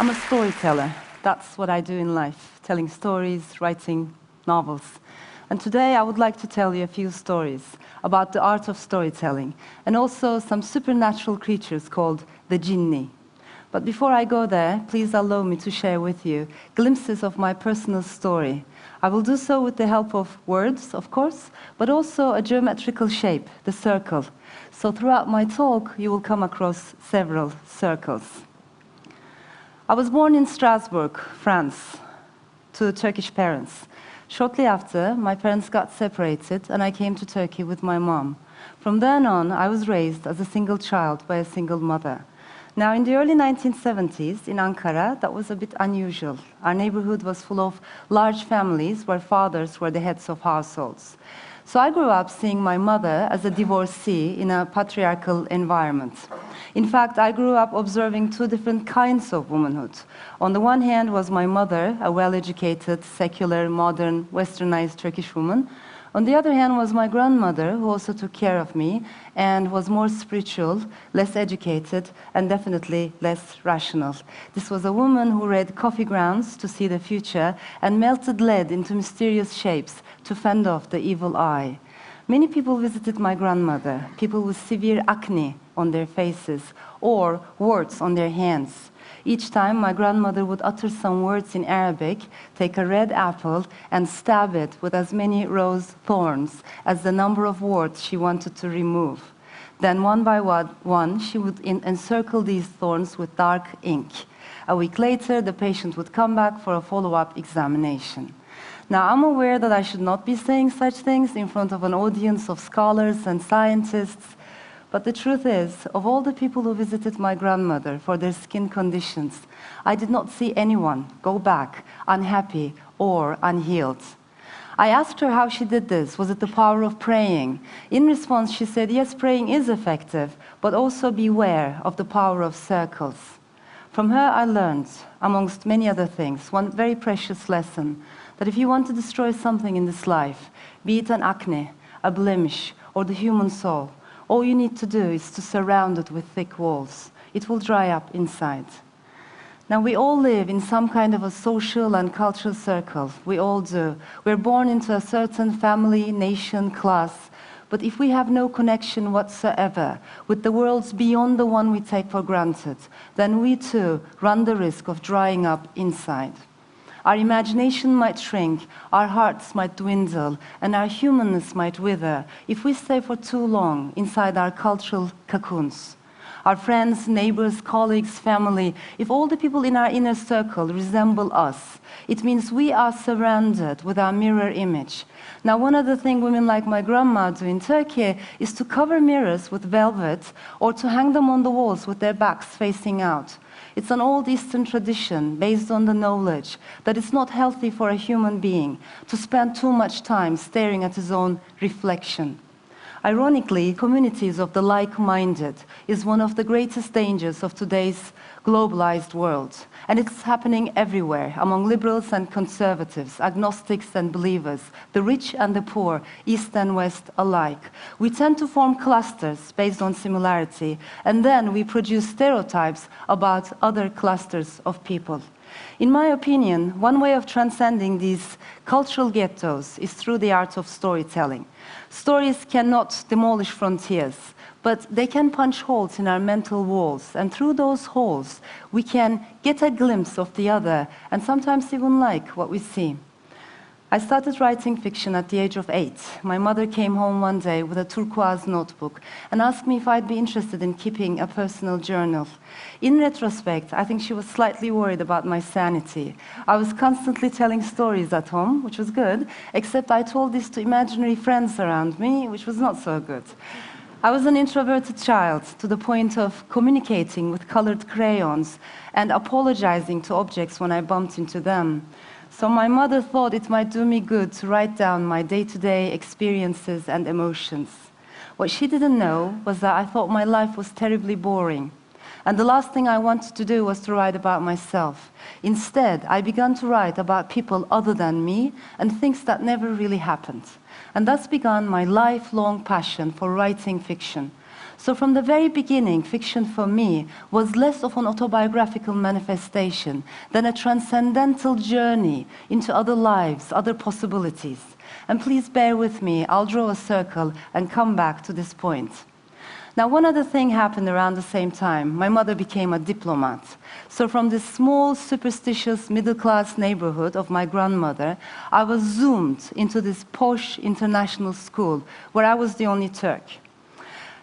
I'm a storyteller. That's what I do in life, telling stories, writing novels. And today I would like to tell you a few stories about the art of storytelling, and also some supernatural creatures called the jinni. But before I go there, please allow me to share with you glimpses of my personal story. I will do so with the help of words, of course, but also a geometrical shape, the circle. So throughout my talk, you will come across several circles. I was born in Strasbourg, France, to Turkish parents. Shortly after, my parents got separated and I came to Turkey with my mom. From then on, I was raised as a single child by a single mother. Now, in the early 1970s, in Ankara, that was a bit unusual. Our neighborhood was full of large families where fathers were the heads of households. So I grew up seeing my mother as a divorcee in a patriarchal environment. In fact, I grew up observing two different kinds of womanhood. On the one hand was my mother, a well-educated, secular, modern, westernized Turkish woman. On the other hand was my grandmother, who also took care of me and was more spiritual, less educated, and definitely less rational. This was a woman who read coffee grounds to see the future and melted lead into mysterious shapes to fend off the evil eye. Many people visited my grandmother, people with severe acne on their faces or warts on their hands. Each time, my grandmother would utter some words in Arabic, take a red apple, and stab it with as many rose thorns as the number of warts she wanted to remove. Then, one by one, she would encircle these thorns with dark ink. A week later, the patient would come back for a follow-up examination. Now, I'm aware that I should not be saying such things in front of an audience of scholars and scientists, but the truth is, of all the people who visited my grandmother for their skin conditions, I did not see anyone go back unhappy or unhealed. I asked her how she did this. Was it the power of praying? In response, she said, yes, praying is effective, but also beware of the power of circles. From her, I learned, amongst many other things, one very precious lesson, that if you want to destroy something in this life, be it an acne, a blemish, or the human soul, all you need to do is to surround it with thick walls. It will dry up inside. Now, we all live in some kind of a social and cultural circle. We all do. We're born into a certain family, nation, class. But if we have no connection whatsoever with the worlds beyond the one we take for granted, then we too run the risk of drying up inside. Our imagination might shrink, our hearts might dwindle, and our humanness might wither if we stay for too long inside our cultural cocoons. Our friends, neighbors, colleagues, family, if all the people in our inner circle resemble us, it means we are surrounded with our mirror image. Now, one other thing women like my grandma do in Turkey is to cover mirrors with velvet or to hang them on the walls with their backs facing out. It's an old Eastern tradition based on the knowledge that it's not healthy for a human being to spend too much time staring at his own reflection. Ironically, communities of the like-minded is one of the greatest dangers of today's globalized world. And it's happening everywhere, among liberals and conservatives, agnostics and believers, the rich and the poor, East and West alike. We tend to form clusters based on similarity, and then we produce stereotypes about other clusters of people. In my opinion, one way of transcending these cultural ghettos is through the art of storytelling. Stories cannot demolish frontiers, but they can punch holes in our mental walls, and through those holes, we can get a glimpse of the other, and sometimes even like what we see. I started writing fiction at the age of 8. My mother came home one day with a turquoise notebook and asked me if I'd be interested in keeping a personal journal. In retrospect, I think she was slightly worried about my sanity. I was constantly telling stories at home, which was good, except I told this to imaginary friends around me, which was not so good. I was an introverted child to the point of communicating with colored crayons and apologizing to objects when I bumped into them. So my mother thought it might do me good to write down my day-to-day experiences and emotions. What she didn't know was that I thought my life was terribly boring. And the last thing I wanted to do was to write about myself. Instead, I began to write about people other than me and things that never really happened. And thus began my lifelong passion for writing fiction. So from the very beginning, fiction for me was less of an autobiographical manifestation than a transcendental journey into other lives, other possibilities. And please bear with me, I'll draw a circle and come back to this point. Now, one other thing happened around the same time. My mother became a diplomat. So from this small, superstitious, middle-class neighborhood of my grandmother, I was zoomed into this posh international school where I was the only Turk.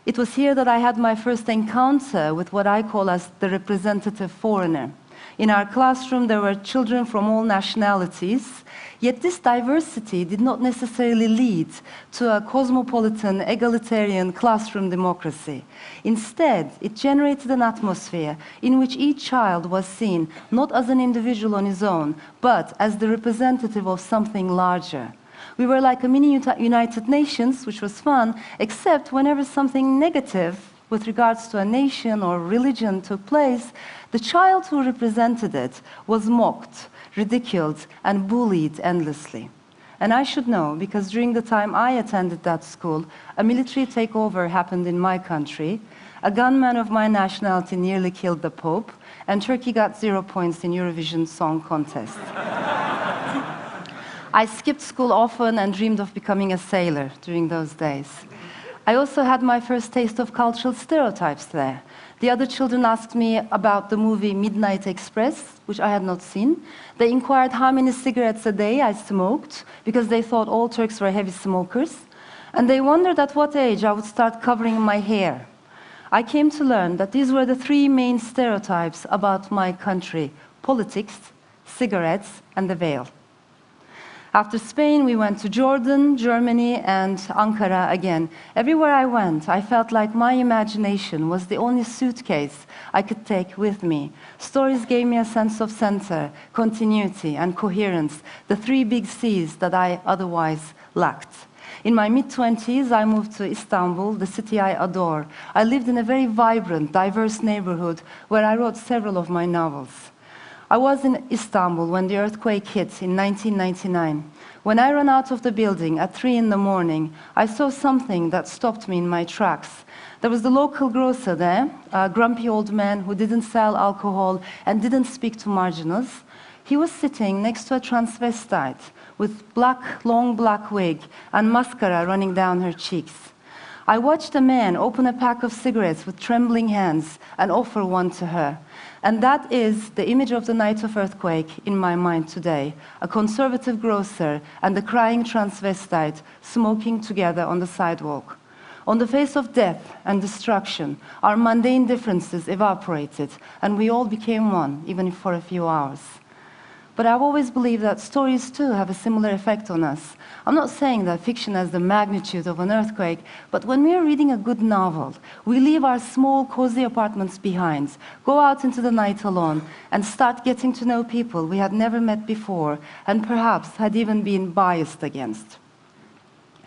It was here that I had my first encounter with what I call as the representative foreigner. In our classroom, there were children from all nationalities, yet this diversity did not necessarily lead to a cosmopolitan, egalitarian classroom democracy. Instead, it generated an atmosphere in which each child was seen not as an individual on his own, but as the representative of something larger. We were like a mini United Nations, which was fun, except whenever something negative with regards to a nation or religion took place, the child who represented it was mocked, ridiculed, and bullied endlessly. And I should know, because during the time I attended that school, a military takeover happened in my country, a gunman of my nationality nearly killed the Pope, and Turkey got 0 points in Eurovision Song Contest. I skipped school often and dreamed of becoming a sailor during those days. I also had my first taste of cultural stereotypes there. The other children asked me about the movie Midnight Express, which I had not seen. They inquired how many cigarettes a day I smoked, because they thought all Turks were heavy smokers. And they wondered at what age I would start covering my hair. I came to learn that these were the 3 main stereotypes about my country: politics, cigarettes, and the veil. After Spain, we went to Jordan, Germany, and Ankara again. Everywhere I went, I felt like my imagination was the only suitcase I could take with me. Stories gave me a sense of center, continuity, and coherence, the 3 big C's that I otherwise lacked. In my mid-20s, I moved to Istanbul, the city I adore. I lived in a very vibrant, diverse neighborhood where I wrote several of my novels. I was in Istanbul when the earthquake hit in 1999. When I ran out of the building at 3 in the morning, I saw something that stopped me in my tracks. There was the local grocer there, a grumpy old man who didn't sell alcohol and didn't speak to marginals. He was sitting next to a transvestite with long black wig and mascara running down her cheeks. I watched a man open a pack of cigarettes with trembling hands and offer one to her. And that is the image of the night of earthquake in my mind today. A conservative grocer and a crying transvestite smoking together on the sidewalk. On the face of death and destruction, our mundane differences evaporated, and we all became one, even if for a few hours. But I've always believed that stories too have a similar effect on us. I'm not saying that fiction has the magnitude of an earthquake, but when we are reading a good novel, we leave our small, cozy apartments behind, go out into the night alone, and start getting to know people we had never met before, and perhaps had even been biased against.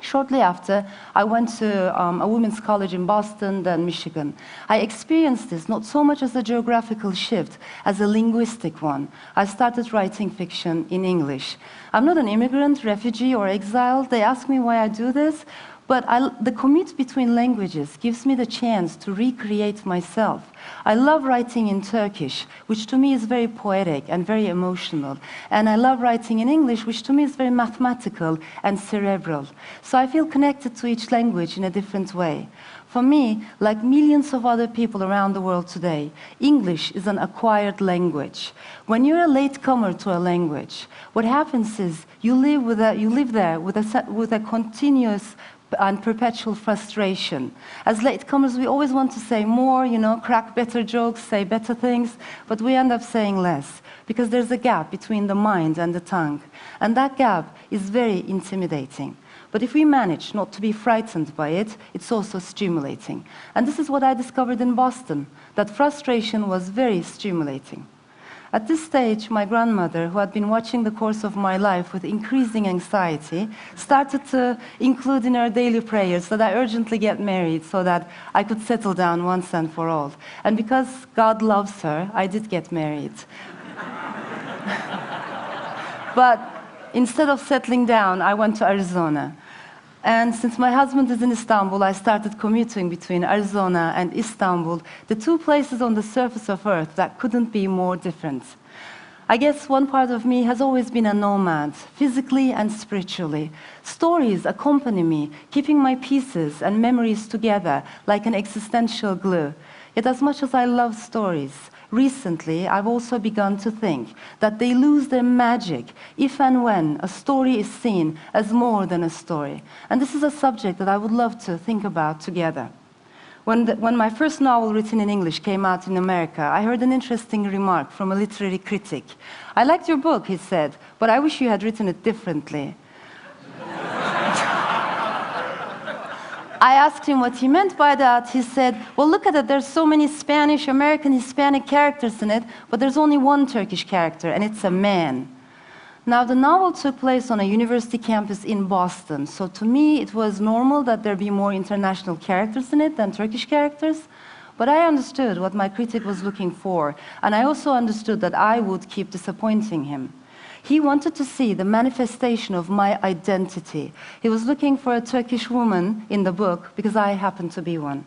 Shortly after, I went to a women's college in Boston, then Michigan. I experienced this not so much as a geographical shift, as a linguistic one. I started writing fiction in English. I'm not an immigrant, refugee, or exile. They ask me why I do this, but the commute between languages gives me the chance to recreate myself. I love writing in Turkish, which to me is very poetic and very emotional. And I love writing in English, which to me is very mathematical and cerebral. So I feel connected to each language in a different way. For me, like millions of other people around the world today, English is an acquired language. When you're a latecomer to a language, what happens is you live there with a continuous and perpetual frustration. As latecomers, we always want to say more, crack better jokes, say better things, but we end up saying less, because there's a gap between the mind and the tongue. And that gap is very intimidating. But if we manage not to be frightened by it, it's also stimulating. And this is what I discovered in Boston, that frustration was very stimulating. At this stage, my grandmother, who had been watching the course of my life with increasing anxiety, started to include in her daily prayers that I urgently get married so that I could settle down once and for all. And because God loves her, I did get married. But instead of settling down, I went to Arizona. And since my husband is in Istanbul, I started commuting between Arizona and Istanbul, the two places on the surface of Earth that couldn't be more different. I guess one part of me has always been a nomad, physically and spiritually. Stories accompany me, keeping my pieces and memories together like an existential glue. Yet as much as I love stories, recently I've also begun to think that they lose their magic if and when a story is seen as more than a story. And this is a subject that I would love to think about together. When my first novel written in English came out in America, I heard an interesting remark from a literary critic. "I liked your book," he said, "but I wish you had written it differently." I asked him what he meant by that. He said, "Well, look at it. There's so many Spanish, American, Hispanic characters in it, but there's only one Turkish character, and it's a man." Now, the novel took place on a university campus in Boston, so to me it was normal that there be more international characters in it than Turkish characters, but I understood what my critic was looking for, and I also understood that I would keep disappointing him. He wanted to see the manifestation of my identity. He was looking for a Turkish woman in the book because I happen to be one.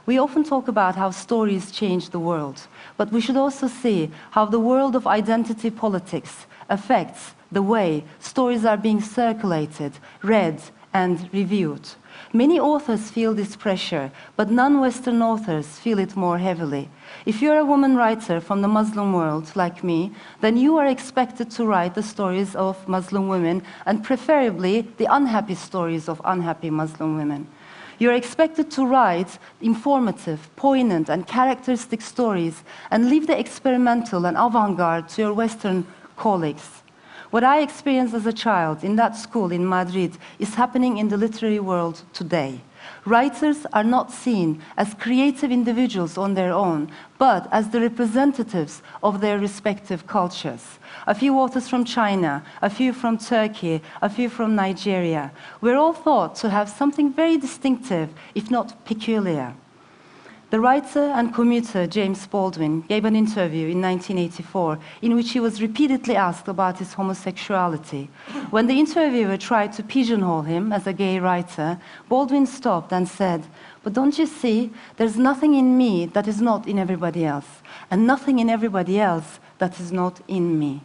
We often talk about how stories change the world, but we should also see how the world of identity politics affects the way stories are being circulated, read, and reviewed. Many authors feel this pressure, but non-Western authors feel it more heavily. If you're a woman writer from the Muslim world, like me, then you are expected to write the stories of Muslim women, and preferably the unhappy stories of unhappy Muslim women. You're expected to write informative, poignant, and characteristic stories, and leave the experimental and avant-garde to your Western colleagues. What I experienced as a child in that school in Madrid is happening in the literary world today. Writers are not seen as creative individuals on their own, but as the representatives of their respective cultures. A few authors from China, a few from Turkey, a few from Nigeria. We're all thought to have something very distinctive, if not peculiar. The writer and commuter James Baldwin gave an interview in 1984 in which he was repeatedly asked about his homosexuality. When the interviewer tried to pigeonhole him as a gay writer, Baldwin stopped and said, "But don't you see, there's nothing in me that is not in everybody else, and nothing in everybody else that is not in me."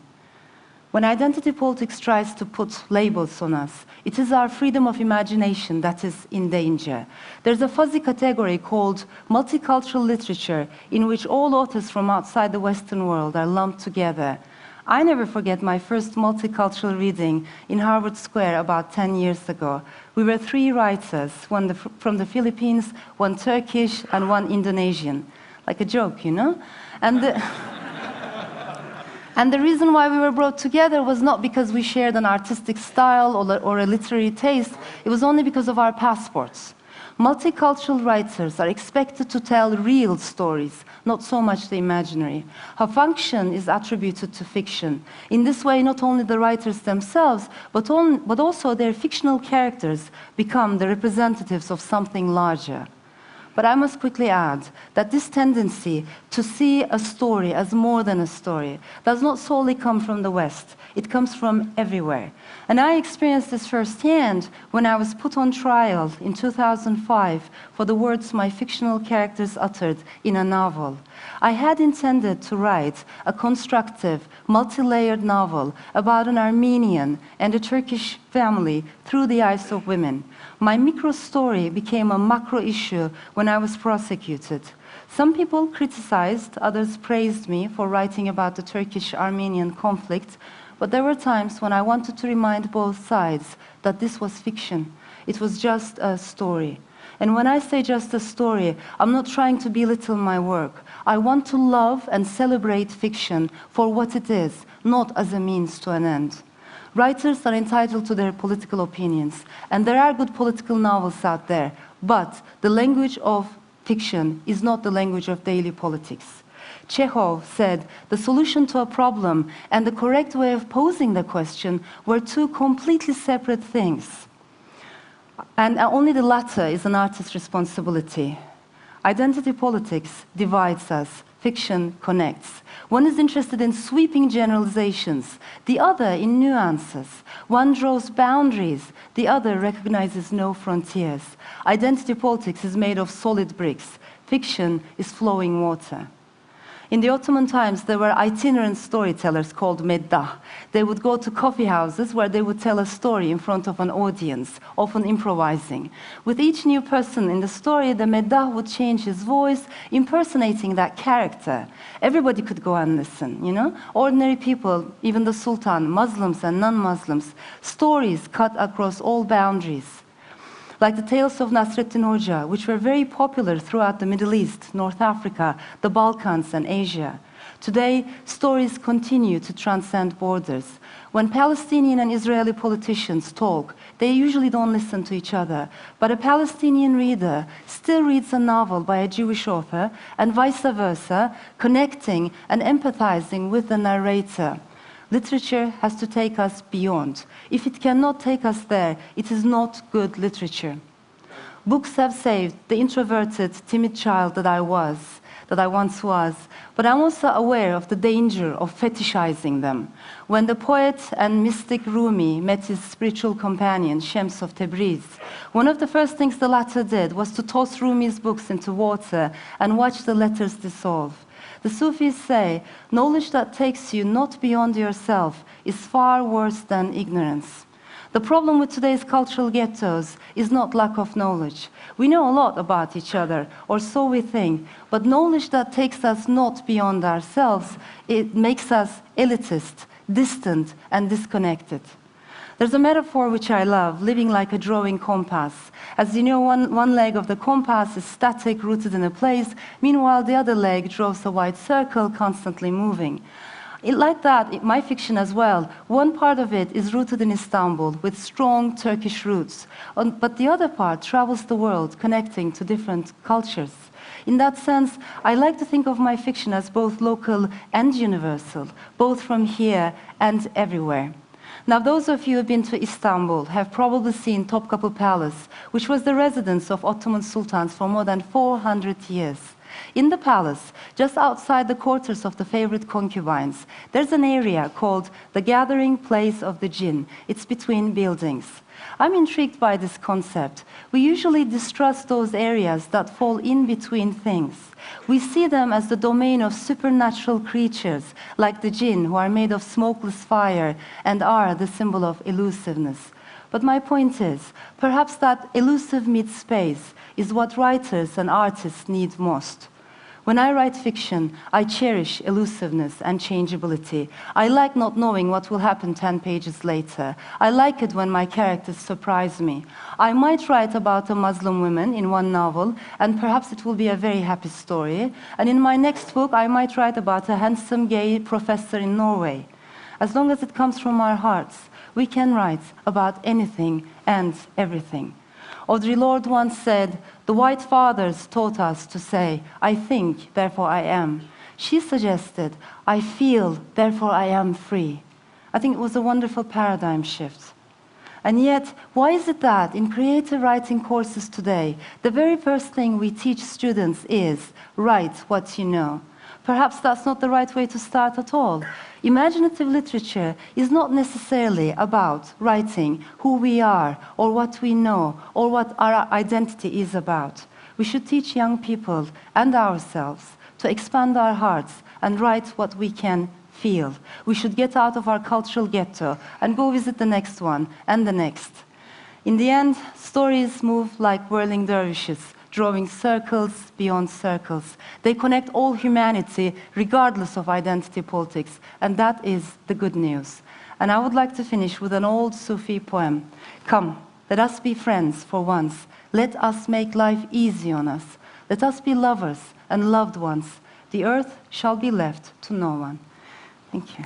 When identity politics tries to put labels on us, it is our freedom of imagination that is in danger. There's a fuzzy category called multicultural literature in which all authors from outside the Western world are lumped together. I never forget my first multicultural reading in Harvard Square about 10 years ago. We were 3 writers, one from the Philippines, one Turkish, and one Indonesian. Like a joke, you know? And the reason why we were brought together was not because we shared an artistic style or a literary taste, it was only because of our passports. Multicultural writers are expected to tell real stories, not so much the imaginary. Her function is attributed to fiction. In this way, not only the writers themselves, but also their fictional characters become the representatives of something larger. But I must quickly add that this tendency to see a story as more than a story does not solely come from the West. It comes from everywhere. And I experienced this firsthand when I was put on trial in 2005 for the words my fictional characters uttered in a novel. I had intended to write a constructive, multi-layered novel about an Armenian and a Turkish family through the eyes of women. My micro-story became a macro issue when I was prosecuted. Some people criticized, others praised me for writing about the Turkish-Armenian conflict, but there were times when I wanted to remind both sides that this was fiction. It was just a story. And when I say just a story, I'm not trying to belittle my work. I want to love and celebrate fiction for what it is, not as a means to an end. Writers are entitled to their political opinions, and there are good political novels out there, but the language of fiction is not the language of daily politics. Chekhov said the solution to a problem and the correct way of posing the question were 2 completely separate things. And only the latter is an artist's responsibility. Identity politics divides us fiction connects. One is interested in sweeping generalizations, the other in nuances. One draws boundaries, the other recognizes no frontiers. Identity politics is made of solid bricks. Fiction is flowing water. In the Ottoman times, there were itinerant storytellers called meddah. They would go to coffee houses where they would tell a story in front of an audience, often improvising. With each new person in the story, the meddah would change his voice, impersonating that character. Everybody could go and listen, you know? Ordinary people, even the sultan, Muslims and non-Muslims. Stories cut across all boundaries. Like the tales of Nasreddin Hoja, which were very popular throughout the Middle East, North Africa, the Balkans, and Asia. Today, stories continue to transcend borders. When Palestinian and Israeli politicians talk, they usually don't listen to each other. But a Palestinian reader still reads a novel by a Jewish author, and vice versa, connecting and empathizing with the narrator. Literature has to take us beyond. If it cannot take us there, it is not good literature. Books have saved the introverted, timid child that I once was, but I'm also aware of the danger of fetishizing them. When the poet and mystic Rumi met his spiritual companion, Shams of Tabriz, one of the first things the latter did was to toss Rumi's books into water and watch the letters dissolve. The Sufis say, knowledge that takes you not beyond yourself is far worse than ignorance. The problem with today's cultural ghettos is not lack of knowledge. We know a lot about each other, or so we think, but knowledge that takes us not beyond ourselves, it makes us elitist, distant, and disconnected. There's a metaphor which I love, living like a drawing compass. As you know, one leg of the compass is static, rooted in a place. Meanwhile, the other leg draws a wide circle, constantly moving. Like that, my fiction as well, one part of it is rooted in Istanbul with strong Turkish roots, but the other part travels the world, connecting to different cultures. In that sense, I like to think of my fiction as both local and universal, both from here and everywhere. Now, those of you who have been to Istanbul have probably seen Topkapı Palace, which was the residence of Ottoman sultans for more than 400 years. In the palace, just outside the quarters of the favorite concubines, there's an area called the gathering place of the jinn. It's between buildings. I'm intrigued by this concept. We usually distrust those areas that fall in between things. We see them as the domain of supernatural creatures, like the jinn, who are made of smokeless fire and are the symbol of elusiveness. But my point is, perhaps that elusive mid-space is what writers and artists need most. When I write fiction, I cherish elusiveness and changeability. I like not knowing what will happen 10 pages later. I like it when my characters surprise me. I might write about a Muslim woman in one novel, and perhaps it will be a very happy story. And in my next book, I might write about a handsome gay professor in Norway. As long as it comes from our hearts, we can write about anything and everything. Audre Lorde once said, "The White Fathers taught us to say, 'I think, therefore I am.' She suggested, 'I feel, therefore I am free.'" I think it was a wonderful paradigm shift. And yet, why is it that in creative writing courses today, the very first thing we teach students is, write what you know? Perhaps that's not the right way to start at all. Imaginative literature is not necessarily about writing who we are, or what we know, or what our identity is about. We should teach young people and ourselves to expand our hearts and write what we can feel. We should get out of our cultural ghetto and go visit the next one and the next. In the end, stories move like whirling dervishes, drawing circles beyond circles. They connect all humanity, regardless of identity politics, and that is the good news. And I would like to finish with an old Sufi poem. Come, let us be friends for once. Let us make life easy on us. Let us be lovers and loved ones. The earth shall be left to no one. Thank you.